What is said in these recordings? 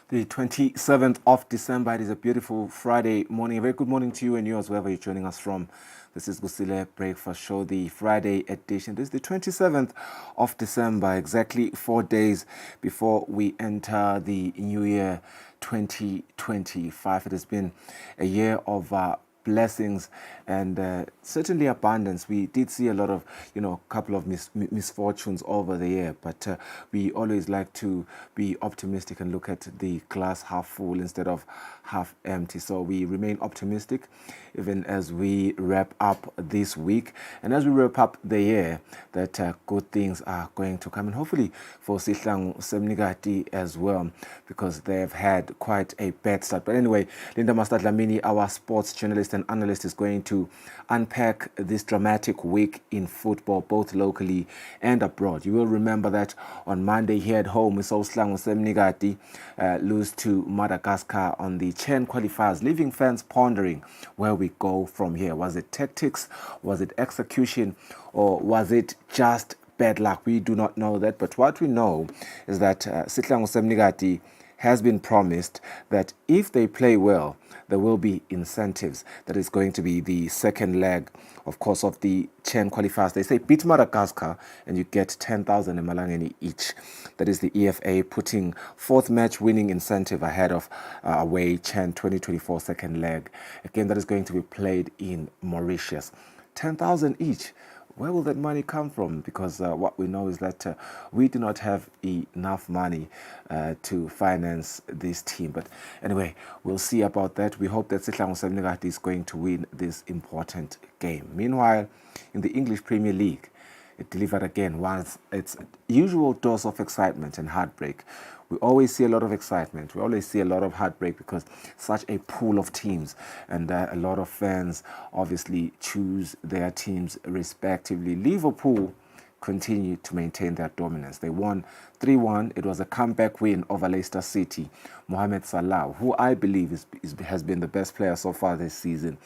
The 27th of December. It is a beautiful Friday morning. A very good morning to you and yours, wherever you're joining us from. This is Kusile Breakfast Show, the Friday edition. This is the 27th of December, exactly 4 days before we enter the new year 2025. It has been a year of blessings and certainly abundance. We did see a lot of, a couple of misfortunes over the year, but we always like to be optimistic and look at the glass half full instead of half empty. So we remain optimistic even as we wrap up this week and as we wrap up the year, that good things are going to come, and hopefully for Sihlangu Semnigati as well, because they've had quite a bad start. But anyway, Linda Mastadlamini, our sports journalist and analyst, is going to unpack this dramatic week in football, both locally and abroad. You will remember that on Monday here at home, we saw Sihlangu Semnigati lose to Madagascar on the Chen qualifiers, leaving fans pondering where we go from here. Was it tactics? Was it execution? Or was it just bad luck? We do not know that, but what we know is that Sihlangu Semnigati has been promised that if they play well, there will be incentives. That is going to be the second leg, of course, of the Chen qualifiers. They say beat Madagascar and you get 10,000 emalangeni each. That is the EFA putting fourth match winning incentive ahead of away Chen 2024 second leg. A game that is going to be played in Mauritius. 10,000 each. Where will that money come from? Because what we know is that we do not have enough money to finance this team. But anyway, we'll see about that. We hope that Sihlangu Semnigati is going to win this important game. Meanwhile, in the English Premier League, it delivered again once its usual dose of excitement and heartbreak. We always see a lot of excitement. We always see a lot of heartbreak because such a pool of teams, and a lot of fans obviously choose their teams respectively. Liverpool continued to maintain their dominance. They won 3-1. It was a comeback win over Leicester City. Mohamed Salah, who I believe has been the best player so far this season,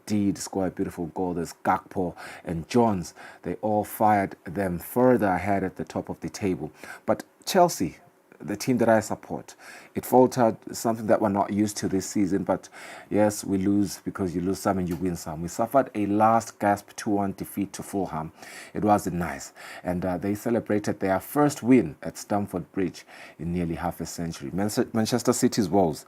did score a beautiful goal. There's Gakpo and Jones. They all fired them further ahead at the top of the table. But Chelsea, the team that I support, it faltered, something that we're not used to this season. But yes, we lose because you lose some and you win some. We suffered a last gasp 2-1 defeat to Fulham. It wasn't nice. And they celebrated their first win at Stamford Bridge in nearly half a century. Manchester City's woes.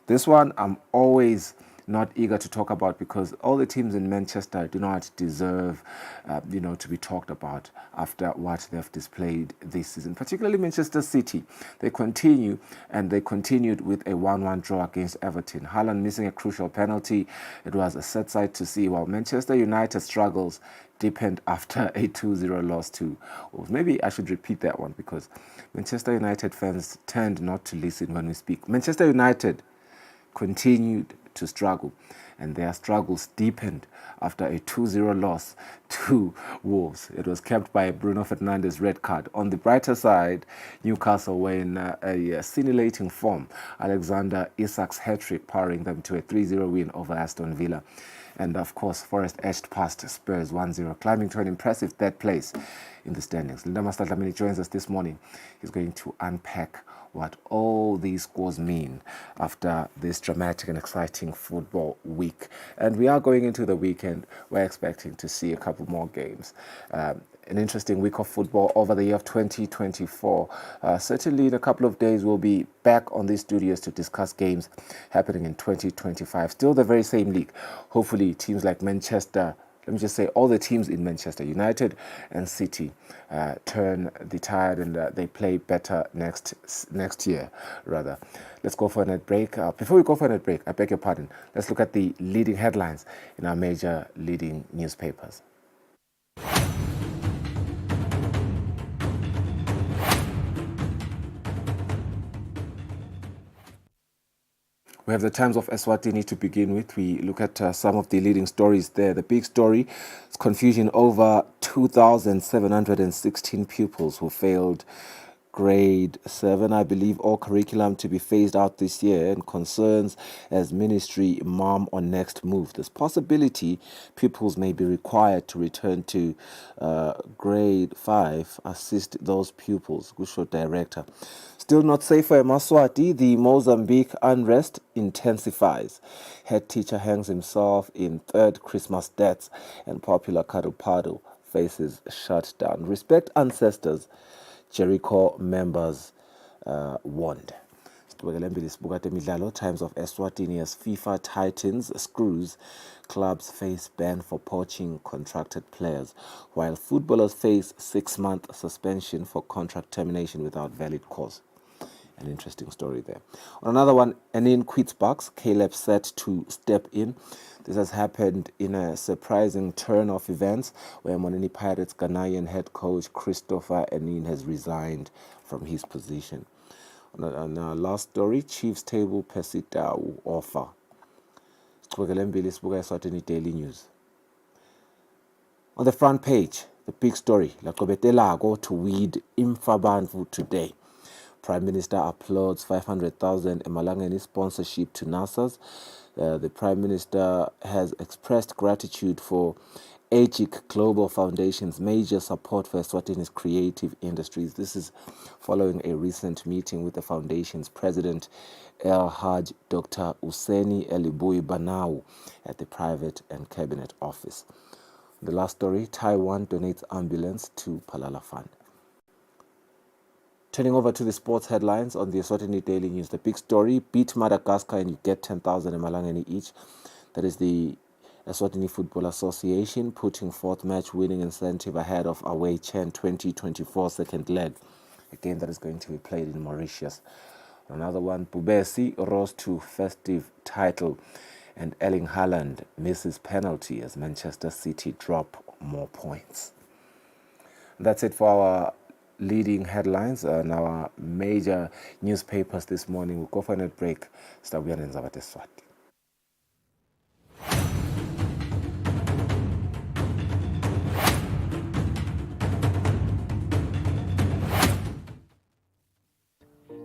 This one I'm always not eager to talk about because all the teams in Manchester do not deserve, to be talked about after what they've displayed this season, particularly Manchester City. They continued with a 1-1 draw against Everton. Haaland missing a crucial penalty. It was a sad sight to see, while Manchester United struggles deepened after a 2-0 loss to Wolves. Maybe I should repeat that one because Manchester United fans tend not to listen when we speak. Manchester United continued to struggle, and their struggles deepened after a 2-0 loss to Wolves. It was kept by a Bruno Fernandes red card. On the brighter side, Newcastle were in a scintillating form. Alexander Isak's hat-trick powering them to a 3-0 win over Aston Villa. And of course, Forest edged past Spurs 1-0, climbing to an impressive third place in the standings. Linda Mastadlamini joins us this morning. He's going to unpack what all these scores mean after this dramatic and exciting football week. And we are going into the weekend. We're expecting to see a couple more games. An interesting week of football over the year of 2024. Certainly in a couple of days, we'll be back on these studios to discuss games happening in 2025. Still the very same league. Hopefully teams like Manchester, let me just say all the teams in Manchester United and City turn the tide and they play better next year, rather. Let's go for a net break. Before we go for a net break, I beg your pardon, let's look at the leading headlines in our major leading newspapers. We have the Times of Eswatini to begin with. We look at some of the leading stories there. The big story is confusion over 2,716 pupils who failed grade 7, I believe, all curriculum to be phased out this year, and concerns as ministry mom on next move. This possibility pupils may be required to return to grade 5, assist those pupils, Gusho director. Still not safe for Eswatini, the Mozambique unrest intensifies. Head teacher hangs himself in third Christmas deaths, and popular Kadupado faces shutdown. Respect ancestors, Jericho members warned. Times of Eswatini as FIFA tightens screws. Clubs face ban for poaching contracted players, while footballers face 6-month suspension for contract termination without valid cause. An interesting story there. On another one, Anin quits Bucks. Caleb set to step in. This has happened in a surprising turn of events where Monini Pirates Ghanaian head coach Christopher Anin has resigned from his position. On our last story, Chiefs table Pesita offer. Eswatini Daily News. On the front page, the big story, Lakobetelago to weed Imfabanvu today. Prime Minister applauds 500,000 Emalangeni sponsorship to NASA's. The Prime Minister has expressed gratitude for AGIC Global Foundation's major support for Eswatini's creative industries. This is following a recent meeting with the foundation's president, El Haj Dr. Useni Elibui Banau, at the private and cabinet office. The last story, Taiwan donates ambulance to Palala Fund. Turning over to the sports headlines on the Eswatini Daily News. The big story, beat Madagascar and you get 10,000 Emalangeni each. That is the Eswatini Football Association putting fourth match winning incentive ahead of away Chen 2024 second leg. A game that is going to be played in Mauritius. Another one, Bubesi rose to festive title and Erling Haaland misses penalty as Manchester City drop more points. That's it for our leading headlines and our major newspapers this morning. We'll go for a net break.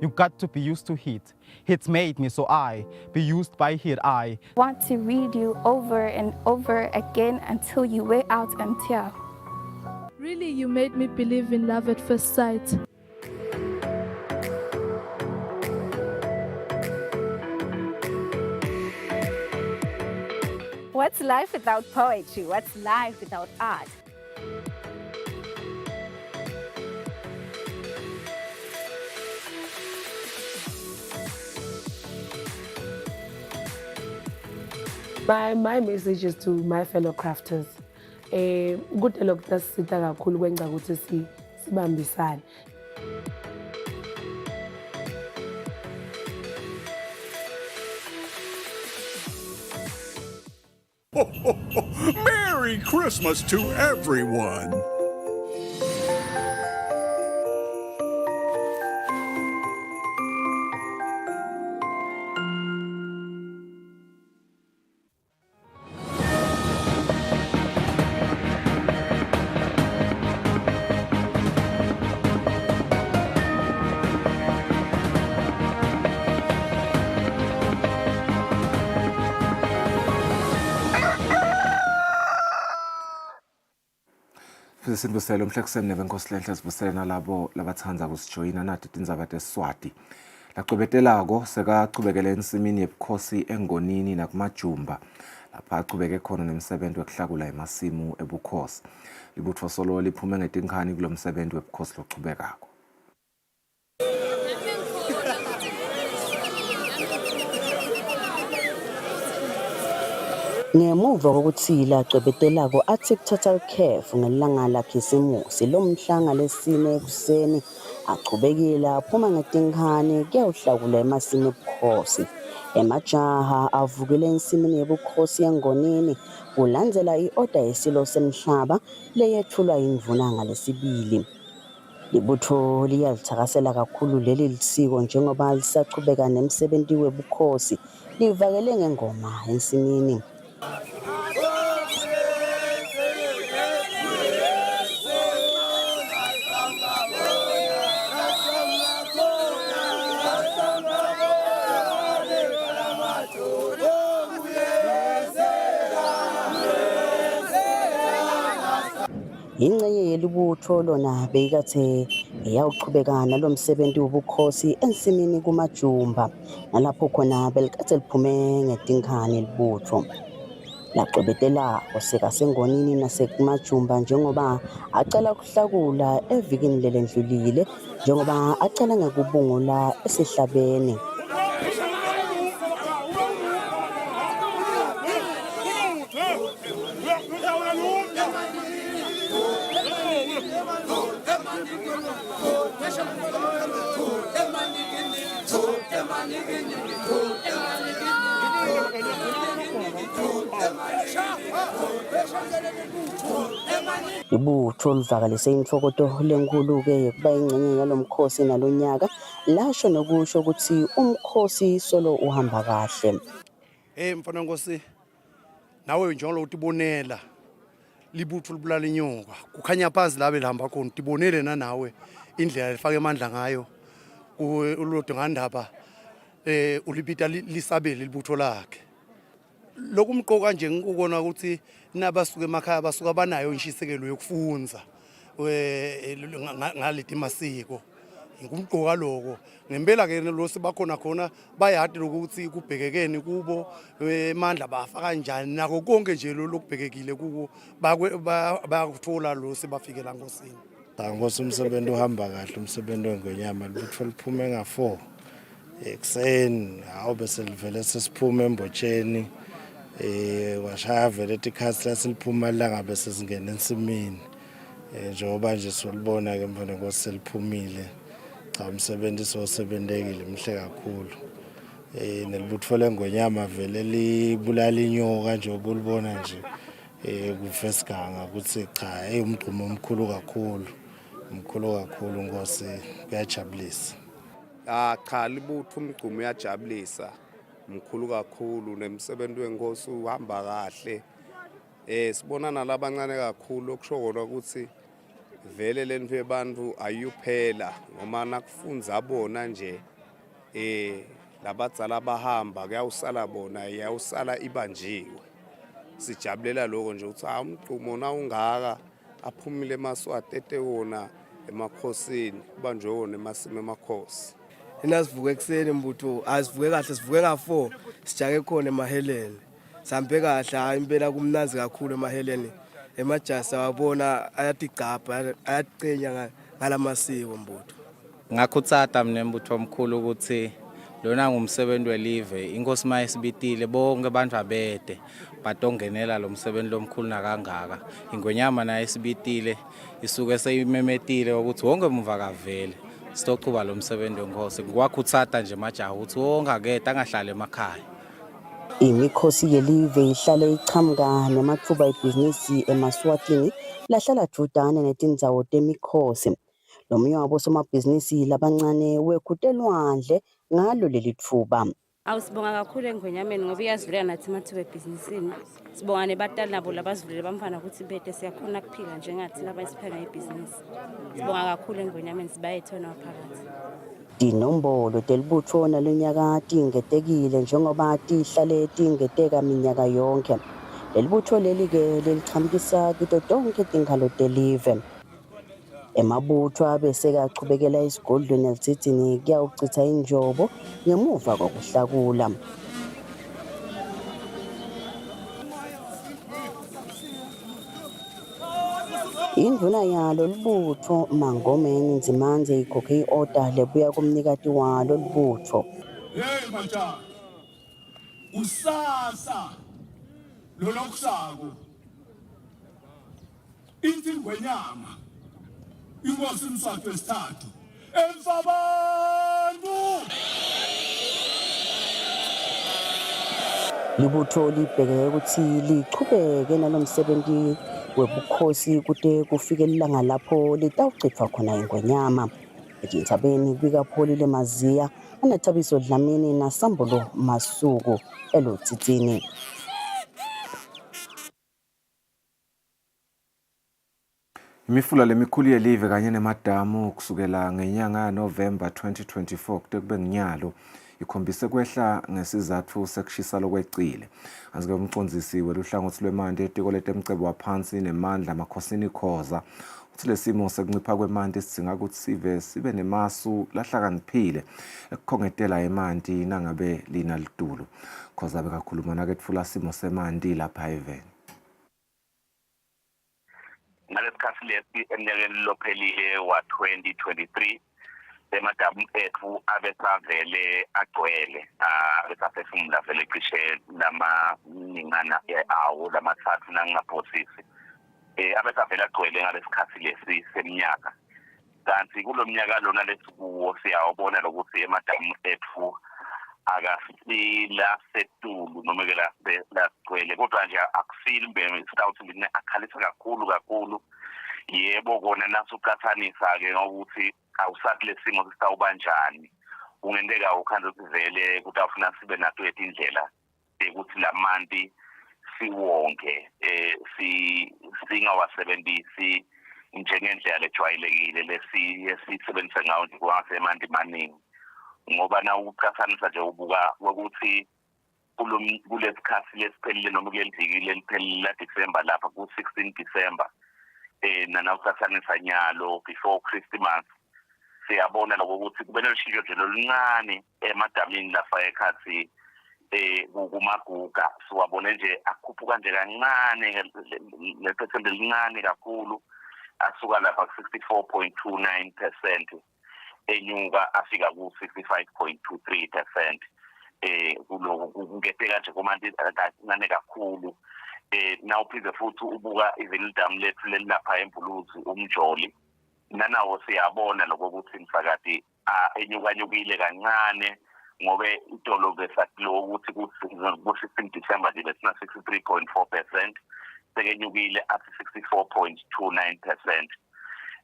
You got to be used to heat. Heat made me, so I be used by heat. I want to read you over and over again until you wear out and tear. Really, you made me believe in love at first sight. What's life without poetry? What's life without art? My message is to my fellow crafters. Ukuthi lokho kusisita kakhulu kwenza ukuthi sibambisane. Merry Christmas to everyone! Sibusele umhlekiseni nebenkosi sibusele nalabo labathanza kusijoyina nathi tindzaba teSwati. Laqhubelako sekachubekele ensimini yebukhosi engonini nakumajumba lapha achubeke khona nemsebenzi wokuhlakula emasimu ebukhosi. Ibutho solo liphume ngetinkani kulomsebenzi webukhosi lochubekako. Ngemuva kokuthi lacwebetelako athi total care ngelanga lakhisimusi lomhlanga lesine ekuseni achubekile aphuma ngetinkani kuyawuhlakula emasimu ebukhosi. Emajaha avukele ensimini yebukhosi engonini kulandzela i-oda yesilo semhlaba leyethulwa yindvuna lesibili. Libutho liyalithakasela kakhulu leli lisiko njengoba lisachubeka nemsebenzi webukhosi livakele ngengoma ensimini. libutho lona beyikathe yawuqhubeka nalomsebenzi wobukhosi ensimini kuMajumba nalapho khona belikathe liphume ngetinkani libutho. Laqhubetela oseka sengonini nasekuMajumba njengoba acala ukuhlakula evikini lelendlulile njengoba acala ngekubungula esihlabeni. Ibutho livakalise inhlokoto lenkulu-ke yokuba ingxenye yalomkhosi nalonyaka lasho nokusho ukuthi umkhosi solo uhamba kahle. Mfana Nkosi, nawe njalo utibonela libutho libulala inyoka kukhanya phansi la belihamba khona utibonele nawe indlela lifaka amandla ngayo uLodo ngandaba ulipita lisabele libutho lakhe. Lokumqoka nje ngikubona ukuthi nabasuka emakhaya basuka banayo inshisekelo yokufunza ngaleti masiko. Ngumqoka lokho ngempela ke lo sibakhona khona bayade ukuthi kubhekekeni kubo emandla bafaka kanjani nako konke nje lokubhekekile kubo bayakuthola lo sibafikela Nkosini. Nkosi umsebenzi uhamba kahle umsebenzi wengonyama libutho liphume nga4 ekseni hawo bese livele sesiphume embotsheni washaya vele etikhathi lasiphuma langa bese singena ensimini njengoba nje solibona ke mfana Nkosi seliphumile. Cha umsebenzi sosebenzekile mhle kakhulu. Nelibutho lengonyama vele libulala inyoka nje obulibona nje kufesiganga ukuthi cha umgqumo omkhulu kakhulu. Mkhulu kakhulu Nkosi kuyajabulisa. Cha libutho umgqumo uyajabulisa mkhulu kakhulu nemsebenzi wenkosi uhamba kahle. Sibona nalabancane kakhulu okushokona ukuthi vele lento yabantu ayuphela noma nakufunza bona nje labadzala bahamba kuyawusala bona yawusala ibanjiwe. Sijabulela lokho nje ukuthi umgqumo na ungaka aphumile emaswati etewona emakhosini kubanjwe wona emasimo emakhosi. Inasivuke ekseni mbutho asivuke kahle sivuke nga4 sijake khona emaheleni sambe kahle hayi impela kumnanzi kakhulu emaheleni emajasi wabona ayatigcapha ayaqenya ngalamasiko mbutho. Ngakhutsata mina mbutho omkhulu ukuthi lona ngumsebenzi welive inkosi mayisibitile bonke abantu abede batongenela lo msebenzi lomkhulu nakangaka. Ingonyama naye isibitile isuke seyimemetile ukuthi wonke umva kavele sitochuba lo msebenzi wenkosi. Ngwakhutsata nje majaha ukuthi wonke akede angahlala emakhaya. Imikhosi yelive ihlale ichamuka namathuba ebhizinisi emaswatini lahlala judane netindzawo temikhosi. Lomunye wabo somabhizinisi labancane wekhutelwandle ngalo leli thuba. Awusibonga kakhulu engonyameni ngoba iyazivulela nathi amathuba ebhizinisini. Sibonga nebatali nabo labazivulele bamfana ukuthi bede siyakhona kuphila njengathi labayisipheka ngebhizinisi. Sibonga kakhulu engonyameni sibayethona phakathi. Tinombolo telibutho nalonyaka tingetekile njengoba tihlale tingeteka minyaka yonke. Lelibutho leli-ke leliqhamukisa kito tonke tinkhalo telive. Emabutho abeseka achubekela esigodlweni elithithini kuyawuchitha injobo ngemuva kokuhlakula. Indvuna yalo libutho Mangomeni Nzimanze ikhokhe i-order lebuya kumnikati walo libutho. Hey majaha, usasa lona kusako inti ngwenyama inkosi umswati wesithathu emfabantu. Libutho libheke ukuthi lichubeke nalomsebenzi webukhosi kude kufike ilanga lapho litawuchithwa khona ingonyama. Etintabeni bikapholile Maziya, uNethabiso Dlamini naSambolo Masuku eLutsitsini. Imifula lemikhulu yelive kanye nemadamu kusukela ngenyanga yaNovemba 2024 kude kube nginyalo ikhombise kwehla ngesizathu sekushisa lokwecile. Azike umcondzisi weluhlangothi lwemandi etiko letemcebo waphansi nemandla amakhosini Khoza silesimo sekuncipha kwemanti sidinga ukuthi sibe nemasu lahlakaniphile ekukhongetela emanti nangabe lina lidulu. Khoza bekakhuluma naketfula simo semanti lapha eveni. Ngalesikhathi lesi eminyakeni lophelile wa 2023 emadamu ethu abesavele agcwele abesafefumula vele cishe lamaningana awo lamathathu nangaphosisi abesavele agcwele ngalesikhathi lesi seminyaka. Kanti kulomnyaka lona lesikuwo siyawubona lokuthi emadamu ethu akasila setulu noma ke lasigcwele kodwa nje akusili mbeme sitawuthi ngine akhalisa kakhulu yebo kona nasuqathanisa ke ngokuthi awusathi lesimo sitawuba njani ungenteka ukhanza ukuthi vele kutafuna sibe nato indlela ukuthi lamanti siwonke singawasebenzisi njengendlela lejwayelekile lesisebenzisa ngayo nje kwasemanti maningi ngoba na uqhathanisa nje ubuka ukuthi kulesikhathi lesiphelile noma kulendikile liphelile la December lapha ku 16 December nana uqhathanisa nyalo before Christmas siyabona lokuthi kube noshintsho nje loluncane emadamini lapha ekhathi kumaguga siwabone nje akhuphuka nje kancane lephesenti elincane kakhulu asuka lapha ku 64.29% enyuka afika ku 65.23% kuloko kungetheka nje komanti kancane kakhulu now phinde futhi ubuka even idam lethu lelapha eMbuluzi umjoli nanawo siyabona lokuthi mfakati enyukanyukile kancane ngobe itolo besaklo ukuthi ku 16 December libe sina 63.4% sekenyukile athi 64.29%.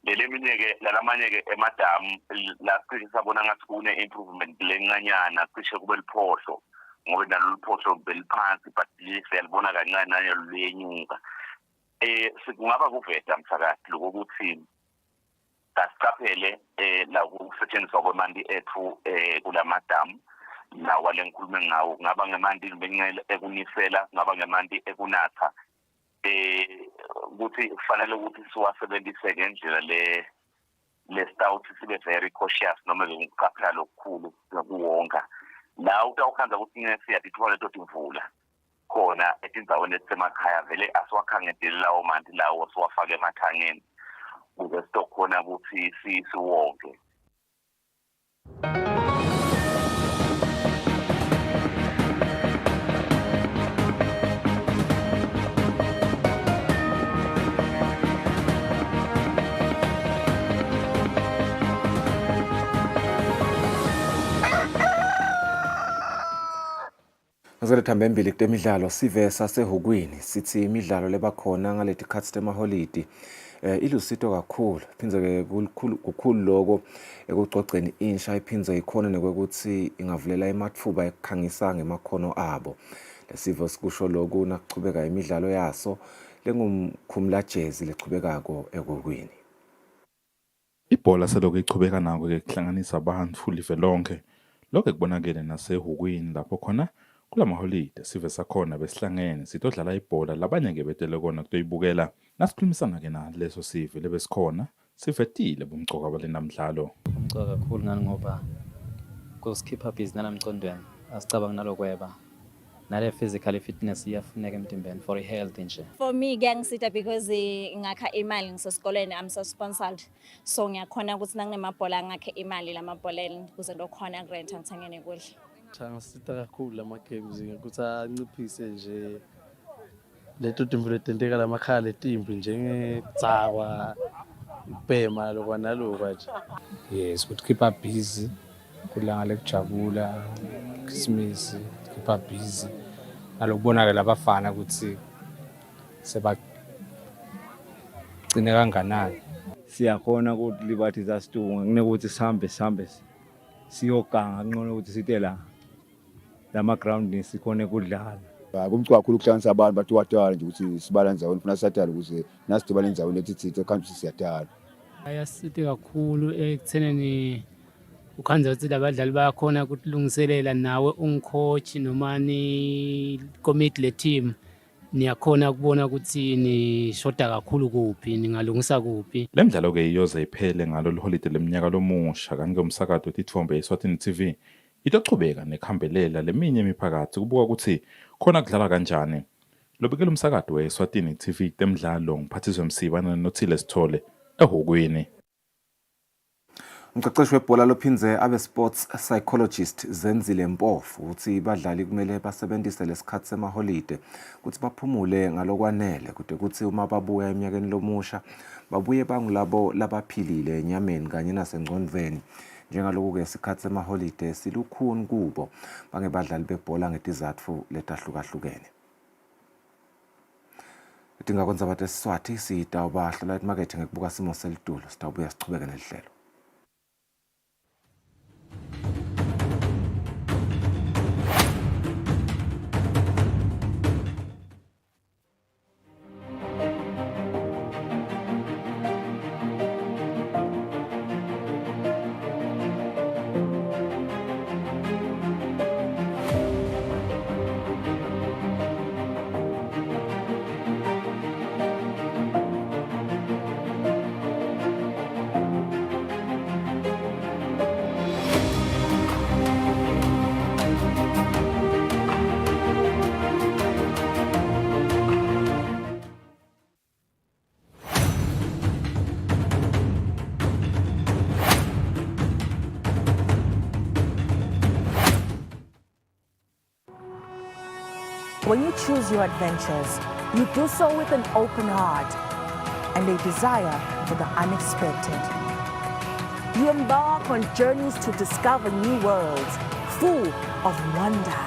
Leleminye lalamanye ke emadamu la sisabona ngathi kune improvement lencanyana cishe kube liphohlo ngoba nalo liphohlo beliphansi but siyalibona kancane nanye lenyuka sikungaba kuveta msakati lokuthi kasiqaphele la ukusetshenziswa kwemanti ethu kulamadamu lawa lenkhulumo ngawo ngaba ngemanti bencela ekunisela ngaba ngemanti ekunatha ukuthi kufanele ukuthi siwasebenzise ngendlela lesitawuthi sibe very cautious noma ukuqaphela lokukhulu ukuwonga la utawukhanda ukuthi siyadithola tot imvula khona etindzaweni esemakhaya vele asiwakhangeteli lawo manti lawo siwafake emathangeni ukuze sitokhona ukuthi siwonke. Ngizolethamba embili kutemidlalo sive saseHukwini sithi imidlalo lebakhona ngaleti khathi temaholidi ilusito kakhulu phindze ke kukhulu lokho ekucoceni insha iphindze ikhona nekwekuthi ingavulela ematfuba ekukhangisa ngemakhono abo lesivo sikusho lokhu nakuchubeka imidlalo yaso lengumkhumula jezi lechubekako eHukwini. Ibhola selokhu ichubeka nako ke kuhlanganisa abantu live lonke lokho ekubonakele naseHukwini lapho khona kulamaholide sive sakhona besihlangene sitodlala ibhola labanye ke betele kona kutoyibukela nasikhulumisana ke naleso sive lebesikhona sivetile bomcoka balenamdlalo umcoka kakhulu ngani ngoba kusikhipha busy nalamcondweni asicabanga nalokweba nale physical fitness iyafuneka emtimbeni for health nje. For me ngiyangisita because ngakha imali ngisesikoleni I'm so sponsored so ngiyakhona ukuthi nanginemabhola ngakhe imali lamabholeni kuze ndokhona kurent ngithengene kudla. Changisita kakhulu lama games ukuthi anciphise nje leto timvu letenteka lamakhala etimbi njengedzakwa ibhema lokwa nalokwa nje. Yes, ukuthi keep busy kulanga lekujabula Christmas keep busy nalokubonakala labafana ukuthi sebagcine kanganani. Siyakhona ukuthi liberty zastunga kunekuthi sihambe siyoganga ngcono ukuthi site lama ground sikhone kudlala. Kumcwa kakhulu ukuhlanganisa abantu bathi watala nje ukuthi sibala ndzaweni funa sathala ukuze nasidibala endzaweni letitsitse kanti siyatala. Ayasite kakhulu ekutheneni ukhanza ukuthi labadlali bayakhona ukuthi lungiselela nawe uncoach noma ni committee le team niyakhona ukubona ukuthi nishoda kakhulu kuphi, ningalungisa kuphi. Le midlalo-ke iyoze iphele ngalo liholide leminyaka lomusha kanti-ke umsakazo wetithombe Eswatini TV itochubeka nekhambelela leminye imiphakathi kubuka ukuthi khona kudlala kanjani. Lobikela umsakazo we-Eswatini TV temidlalo ngiphathiswe Msibana nothile Sithole eHhokweni. Umqeqeshi webhola lophinze abe sports psychologist Zenzile Mpofu ukuthi badlali kumele basebenzise lesikhathi semaholide ukuthi baphumule ngalokwanele kude kuthi uma babuya eminyakeni lomusha babuye bangulabo labaphilile enyameni kanye nasengcondweni. Njengaloku-ke isikhathi semaholide silukhuni kubo bangebadlali bebhola ngetizatfu letahlukahlukene. Idingakwenza abantu eSiswati sitawubahlala emakethe ngekubuka simo selitulo sitawubuya sichubeke nelihlelo. When you choose your adventures, you do so with an open heart and a desire for the unexpected. You embark on journeys to discover new worlds full of wonder.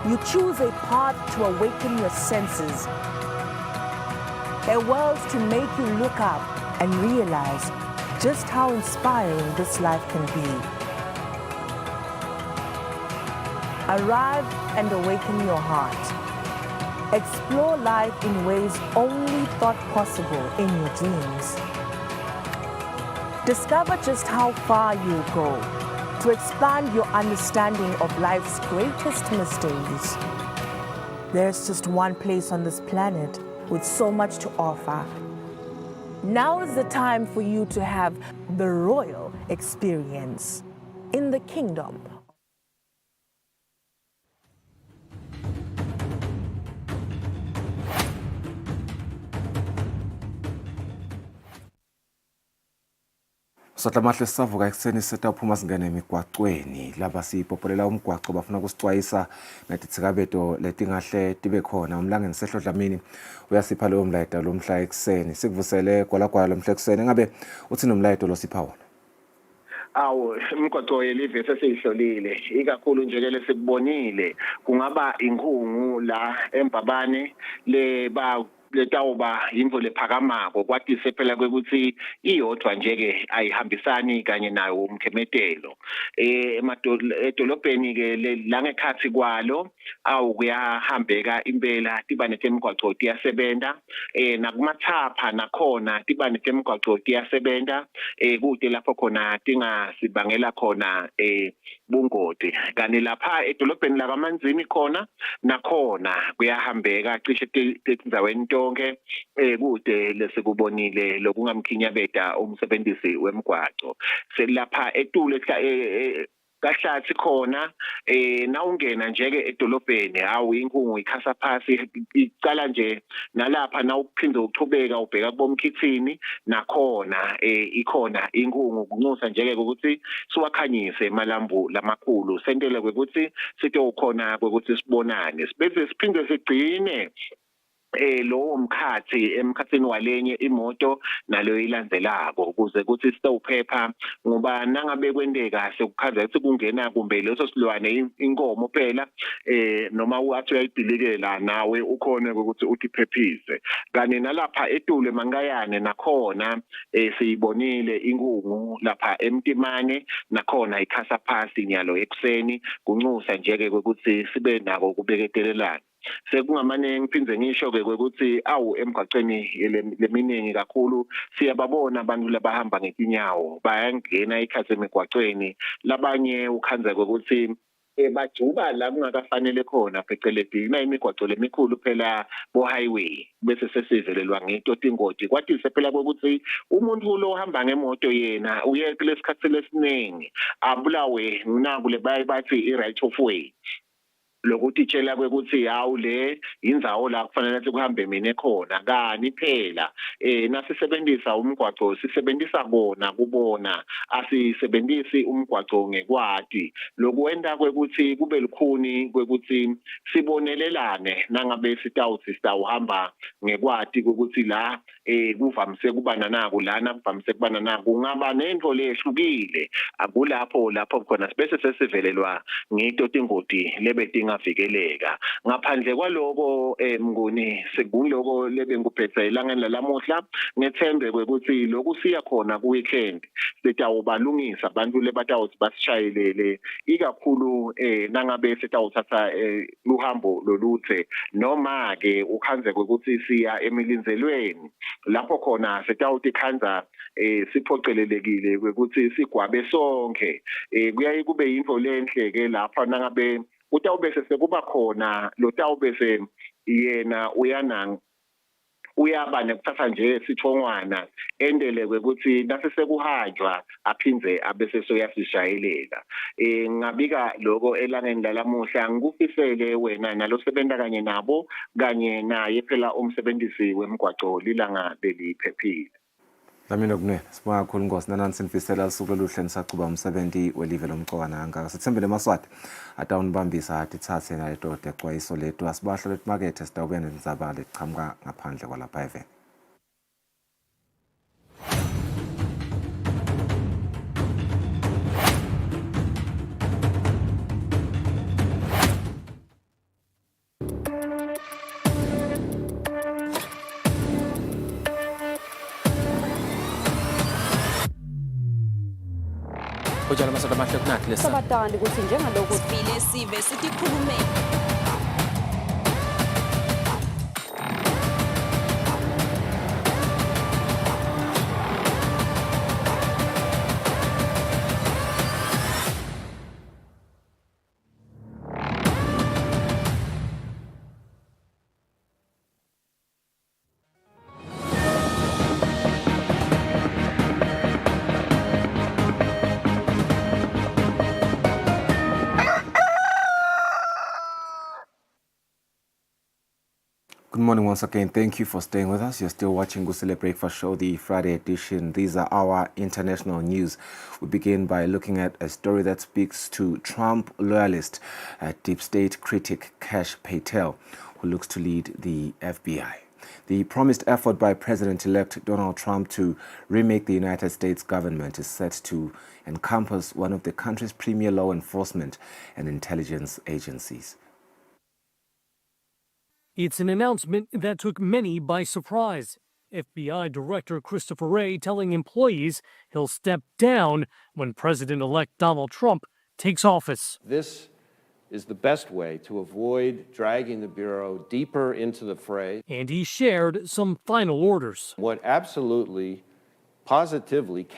You choose a path to awaken your senses, a world to make you look up and realize just how inspiring this life can be. Arrive and awaken your heart. Explore life in ways only thought possible in your dreams. Discover just how far you go to expand your understanding of life's greatest mysteries. There's just one place on this planet with so much to offer. Now is the time for you to have the royal experience in the kingdom. Sohlamahle sisavuka ekuseni setawuphuma singene emigwaqweni laba sipopolela umgwaqo bafuna kusixwayisa nathi thikabeto letingahle tibe khona umlangeni sehlodlamini uyasipha leyo mlayito lomhla ekuseni sikuvusele kwalagwala lomhla ekuseni ngabe uthi nomlayito losipha wona. Awu imigwaqo yelive sesiyihlolile ikakhulu nje ke lesikubonile kungaba inkungu la eMbabane letawuba yimvo lephakamako kwatise phela kwekuthi iyodwa nje ke ayihambisani kanye nayo umkhemetelo edolobheni ke la ngekhathi kwalo awu kuyahambeka impela tiba netemigwaqo tiyasebenza nakumathapha nakhona tiba netemigwaqo tiyasebenza kude lapho khona tingasibangela khona bungoti kanti lapha edolobheni lakaManzini khona nakhona kuyahambeka cishe tindaweni tonke kude lesikubonile lokungamkhinyabeda umsebenzisi wemigwaqo selapha eTulo kahlathi khona nawungena nje ke edolobheni hawu inkungu ikhasa phasi icala nje nalapha nawuphinde uchubeka ubheka kubomkhithini nakhona ikhona inkungu kunxusa nje ke ukuthi siwakhanyise emalambu lamakhulu sentele kwekuthi sithe ukhona kwekuthi sibonane sibeze siphinde sigcine lo mkhathi emkhathini walenye imoto nalo ilandzelako ukuze ukuthi sitawuphepha ngoba nangabe kwendeka sekukhaza ukuthi kungena kumbe leso silwane inkomo phela noma uyathi uyayidilikela nawe ukhona ukuthi utiphephise kanye nalapha eTulo eMankayane nakhona siyibonile inkungu lapha eMtimane nakhona ikhasa phasi nyalo ekuseni kunxusa nje ke ukuthi sibe nako kubeketelelana sekungamane ngiphinze ngisho ke ukuthi awu emgwaqeni leminingi kakhulu siyababona abantu labahamba ngetinyawo bayangena ikhathi emigwaqweni labanye ukhanza ukuthi bajuba la kungakafanele khona phecelezi imigwaco lemikhulu phela bo-highway bese sesivelelwa ngitoti ingoti kwatise phela kokuthi umuntu lo ohamba ngemoto yena uye kulesikhathi lesiningi abulawe naku le bathi i-right of way lokuthi tshela kwekuthi hawu le indzawo la kufanele sikuhambe mina khona kani phela nasisebenzisa umgwaco sisebenzisa bona kubona asisebenzisi umgwaco ngekwati lokwenda kwekuthi kube lukhuni kwekuthi sibonelelane nangabe sitawuthi sitawuhamba ngekwati kwekuthi la kuvamise kubana naku lana kuvamise kubana naku kungaba nento lehlukile lapho khona bese sesivelelwa ngitoti ingoti lebedinga vikeleka ngaphandle kwaloko mnguni sekuloko lebe nguphethe elangeni lalamuhla ngethembe ukuthi lokhu siya khona ku weekend sitawubalungisa abantu lebatawuthi basishayelele ikakhulu nangabe sitawuthatha luhambo loluthe noma ke ukhanze ukuthi siya emilinzelweni lapho khona sitawuthi khanza siphocelelekile ukuthi sigwabe sonke kuyaye kube into lenhle ke lapha nangabe utawubese sekuba khona lo tawubese yena uyaba nekuthatha nje sithongwana endele ukuthi nase sekuhanjwa aphinze abese soyasishayelela ngabika lokho elangeni lalamuhla ngikufisele wena nalosebenza kanye nabo kanye naye phela umsebenzisi wemgwaco lilanga beliphephile Lamina kunene sibonga kakhulu Nkosi nanani sinifisela usuku oluhle nisaqhuba umsebenzi welive lomcwana ngaka sithembele eMaswati atawunibambisa atithathe naye doda exwayiso lethu asibahlo letmarket sitawubuya nenzabale echamka ngaphandle kwalapha eveni Ujala masada mahle kunakho lesa. Sabatandi ukuthi njengalokho sivile sive sikhulume. Good morning once again. Thank you for staying with us. You're still watching Kusile Breakfast Show, the Friday edition. These are our international news. We begin by looking at a story that speaks to Trump loyalist, deep state critic Kash Patel, who looks to lead the FBI. The promised effort by President-elect Donald Trump to remake the United States government is set to encompass one of the country's premier law enforcement and intelligence agencies. It's an announcement that took many by surprise. FBI Director Christopher Wray telling employees he'll step down when President-elect Donald Trump takes office. This is the best way to avoid dragging the Bureau deeper into the fray. And he shared some final orders. What absolutely, positively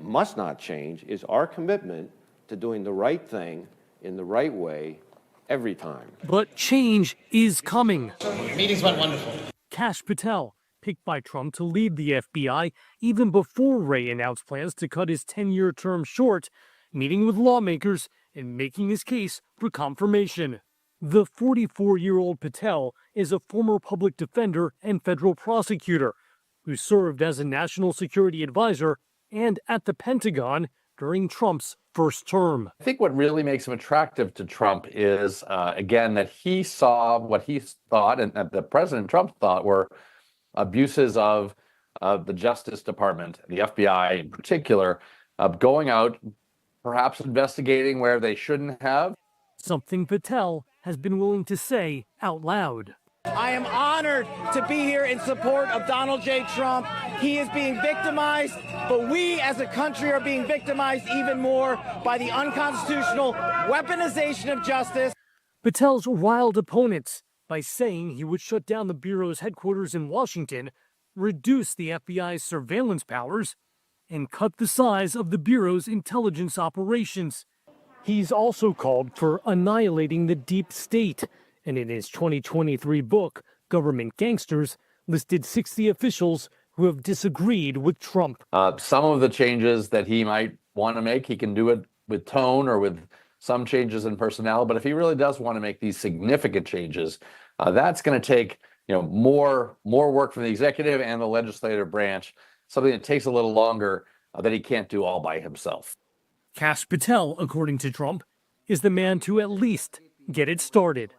must not change is our commitment to doing the right thing in the right way every time. But change is coming. Meetings went wonderful. Kash Patel, picked by Trump to lead the FBI even before Wray announced plans to cut his 10-year term short, meeting with lawmakers and making his case for confirmation. The 44-year-old Patel is a former public defender and federal prosecutor who served as a national security advisor and at the Pentagon during Trump's first term. I think what really makes him attractive to Trump is, again, that he saw what he thought and that President Trump thought were abuses of the Justice Department, the FBI in particular, going out, perhaps investigating where they shouldn't have. Something Patel has been willing to say out loud. I am honored to be here in support of Donald J. Trump. He is being victimized, but we as a country are being victimized even more by the unconstitutional weaponization of justice. Patel's riled opponents by saying he would shut down the Bureau's headquarters in Washington, reduce the FBI's surveillance powers, and cut the size of the Bureau's intelligence operations. He's also called for annihilating the deep state, and in his 2023 book, Government Gangsters, listed 60 officials who have disagreed with Trump. Some of the changes that he might want to make, he can do it with tone or with some changes in personnel. But if he really does want to make these significant changes, that's going to take more work from the executive and the legislative branch, something that takes a little longer that he can't do all by himself. Kash Patel, according to Trump, is the man to at least get it started.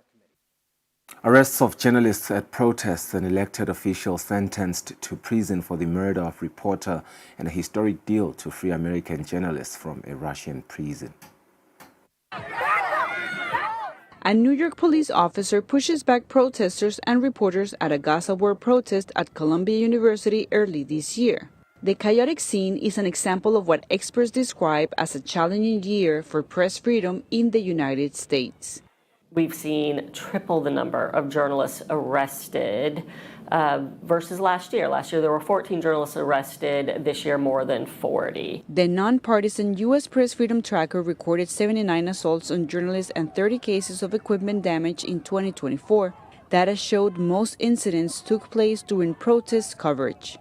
Arrests of journalists at protests and elected officials sentenced to prison for the murder of reporter and a historic deal to free American journalists from a Russian prison. A New York police officer pushes back protesters and reporters at a Gaza war protest at Columbia University early this year. The chaotic scene is an example of what experts describe as a challenging year for press freedom in the United States. We've seen triple the number of journalists arrested versus last year. Last year, there were 14 journalists arrested. This year, more than 40. The nonpartisan U.S. Press Freedom Tracker recorded 79 assaults on journalists and 30 cases of equipment damage in 2024. Data showed most incidents took place during protest coverage.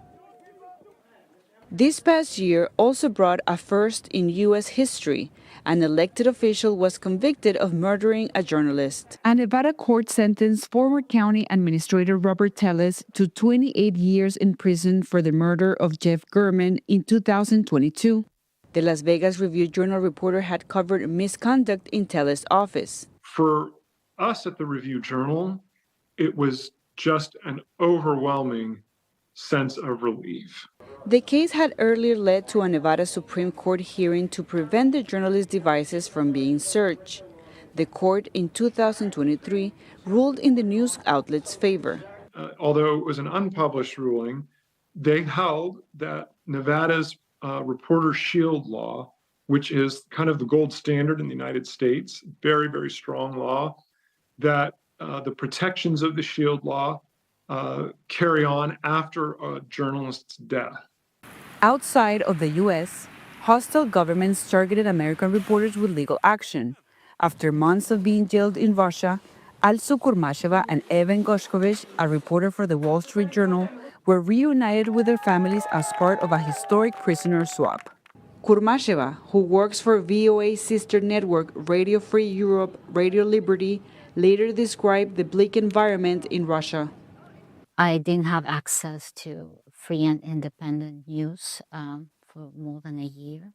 This past year also brought a first in U.S. history. An elected official was convicted of murdering a journalist. A Nevada court sentenced former county administrator Robert Telles to 28 years in prison for the murder of Jeff German in 2022. The Las Vegas Review-Journal reporter had covered misconduct in Telles' office. For us at the Review-Journal, it was just an overwhelming sense of relief. The case had earlier led to a Nevada Supreme Court hearing to prevent the journalist's devices from being searched. The court in 2023 ruled in the news outlet's favor. Although it was an unpublished ruling, they held that Nevada's reporter shield law, which is kind of the gold standard in the United States, very, very strong law, that the protections of the shield law carry on after a journalist's death. Outside of the U.S., hostile governments targeted American reporters with legal action. After months of being jailed in Russia, Alsu Kurmasheva and Evan Goshkovich, a reporter for the Wall Street Journal, were reunited with their families as part of a historic prisoner swap. Kurmasheva, who works for VOA's sister network Radio Free Europe, Radio Liberty, later described the bleak environment in Russia. I didn't have access to free and independent news for more than a year.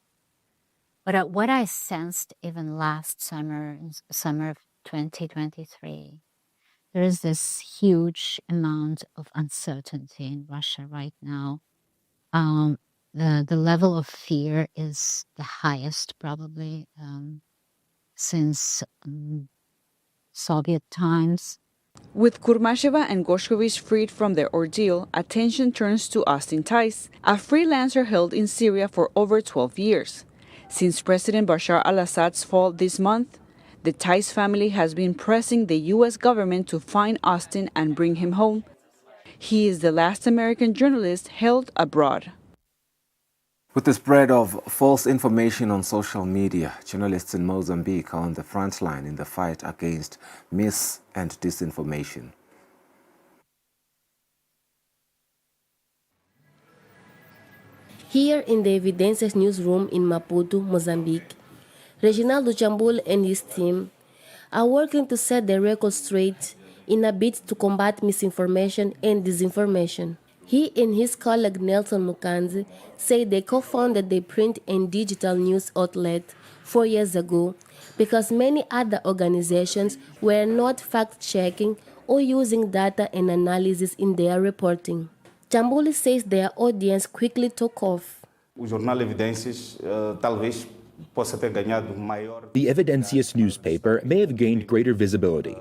But what I sensed even last summer, summer of 2023, there is this huge amount of uncertainty in Russia right now. The level of fear is the highest probably since Soviet times. With Kurmasheva and Goshkovich freed from their ordeal, attention turns to Austin Tice, a freelancer held in Syria for over 12 years. Since President Bashar al-Assad's fall this month, the Tice family has been pressing the U.S. government to find Austin and bring him home. He is the last American journalist held abroad. With the spread of false information on social media, journalists in Mozambique are on the front line in the fight against mis- and disinformation. Here in the Evidências newsroom in Maputo, Mozambique, Reginaldo Chambul and his team are working to set the record straight in a bid to combat misinformation and disinformation. He and his colleague Nelson Mukanzi say they co-founded the print and digital news outlet 4 years ago because many other organizations were not fact-checking or using data and analysis in their reporting. Chambuli says their audience quickly took off. O jornal Evidências talvez possa ter ganhado maior. The Evidencias newspaper may have gained greater visibility,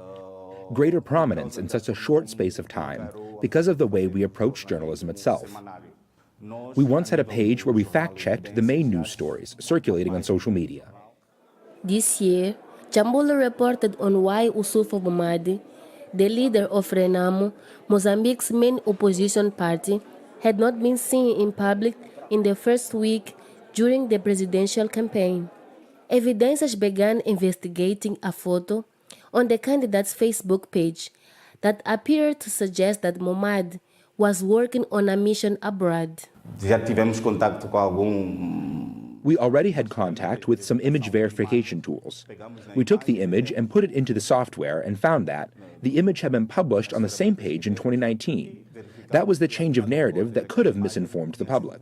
greater prominence in such a short space of time because of the way we approach journalism itself. We once had a page where we fact-checked the main news stories circulating on social media. This year, Chambula reported on why Usufo Bomadi, the leader of Renamo, Mozambique's main opposition party, had not been seen in public in the first week during the presidential campaign. Evidences began investigating a photo on the candidate's Facebook page that appeared to suggest that Momad was working on a mission abroad. Já tivemos contato com We already had contact with some image verification tools. We took the image and put it into the software and found that the image had been published on the same page in 2019. That was the change of narrative that could have misinformed the public.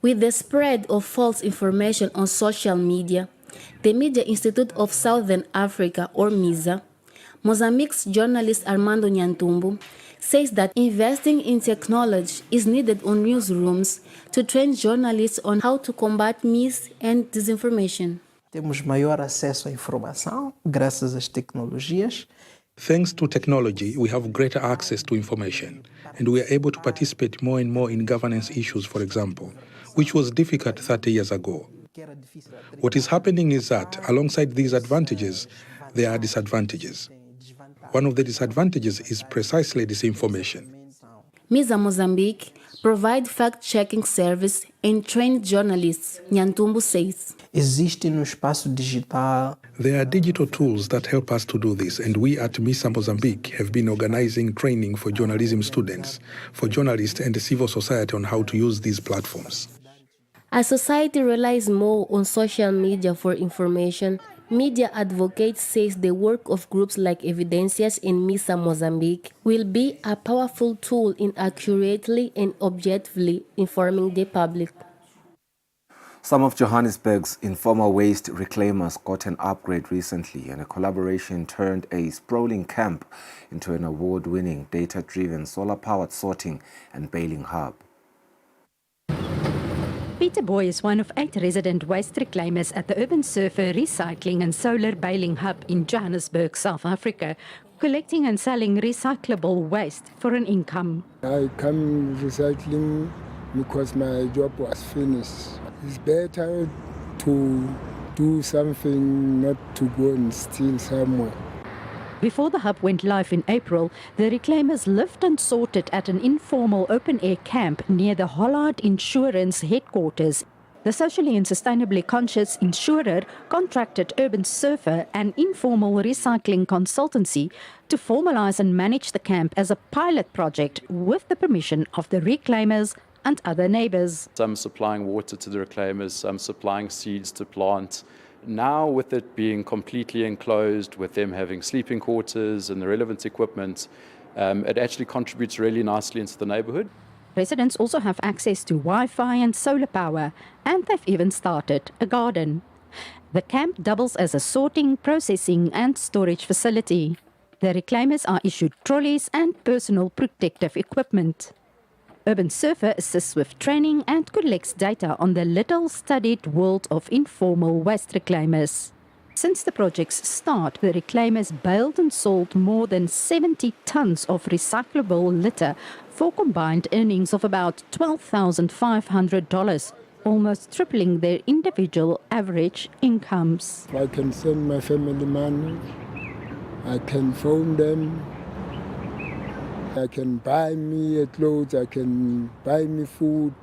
With the spread of false information on social media, the Media Institute of Southern Africa, or MISA, Mozambique's journalist Armando Nyantumbu says that investing in technology is needed on newsrooms to train journalists on how to combat mis and disinformation. Temos maior acesso à informação graças às tecnologias. Thanks to technology, we have greater access to information, and we are able to participate more and more in governance issues, for example, which was difficult 30 years ago. What is happening is that, alongside these advantages, there are disadvantages. One of the disadvantages is precisely disinformation. MISA Mozambique provide fact-checking service and train journalists, Nyantumbu says. Existe no espaço digital. There are digital tools that help us to do this, and we at MISA Mozambique have been organizing training for journalism students, for journalists and civil society on how to use these platforms. As society relies more on social media for information, media advocates says the work of groups like Evidencias in MISA Mozambique will be a powerful tool in accurately and objectively informing the public. Some of Johannesburg's informal waste reclaimers got an upgrade recently, and a collaboration turned a sprawling camp into an award-winning, data-driven, solar-powered sorting and baling hub. Peter Boy is one of 8 resident waste reclaimers at the Urban Surfer Recycling and Solar Baling Hub in Johannesburg, South Africa, collecting and selling recyclable waste for an income. I come recycling because my job was finished. It's better to do something, not to go and steal somewhere. Before the hub went live in April, the reclaimers lived and sorted at an informal open-air camp near the Hollard Insurance headquarters. The socially and sustainably conscious insurer contracted Urban Surfer, an informal recycling consultancy, to formalize and manage the camp as a pilot project with the permission of the reclaimers and other neighbors. Some supplying water to the reclaimers, some supplying seeds to plant. Now, with it being completely enclosed, with them having sleeping quarters and the relevant equipment, it actually contributes really nicely into the neighborhood. Residents also have access to Wi-Fi and solar power, and they've even started a garden. The camp doubles as a sorting, processing and storage facility. The reclaimers are issued trolleys and personal protective equipment. Urban Surfer assists with training and collects data on the little-studied world of informal waste reclaimers. Since the project's start, the reclaimers baled and sold more than 70 tons of recyclable litter for combined earnings of about $12,500, almost tripling their individual average incomes. I can send my family money, I can phone them, I can buy me clothes, I can buy me food.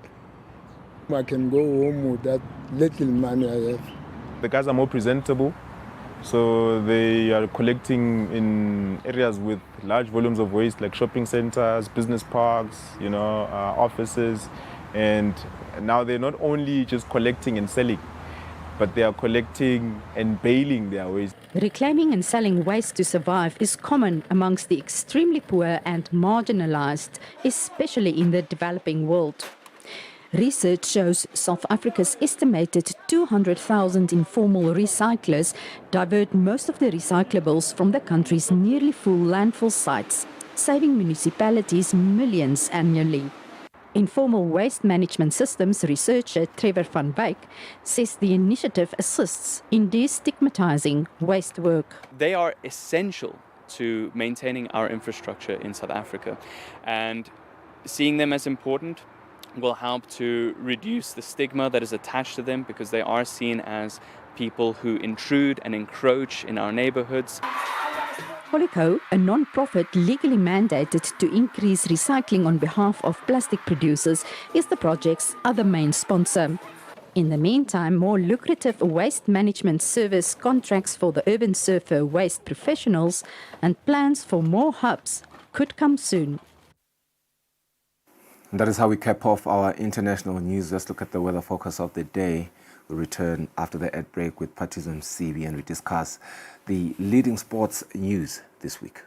I can go home with that little money I have. The guys are more presentable, so they are collecting in areas with large volumes of waste like shopping centers, business parks, offices, and now they're not only just collecting and selling, but they are collecting and baling their waste. Reclaiming and selling waste to survive is common amongst the extremely poor and marginalized, especially in the developing world. Research shows South Africa's estimated 200,000 informal recyclers divert most of the recyclables from the country's nearly full landfill sites, saving municipalities millions annually. Informal waste management systems researcher Trevor van Wyk says the initiative assists in destigmatizing waste work. They are essential to maintaining our infrastructure in South Africa, and seeing them as important will help to reduce the stigma that is attached to them, because they are seen as people who intrude and encroach in our neighborhoods. Holico, a non-profit legally mandated to increase recycling on behalf of plastic producers, is the project's other main sponsor. In the meantime, more lucrative waste management service contracts for the urban surfer waste professionals and plans for more hubs could come soon. And that is how we cap off our international news. Let's look at the weather focus of the day. We'll return after the ad break with Patrice Msibi and we discuss the leading sports news this week.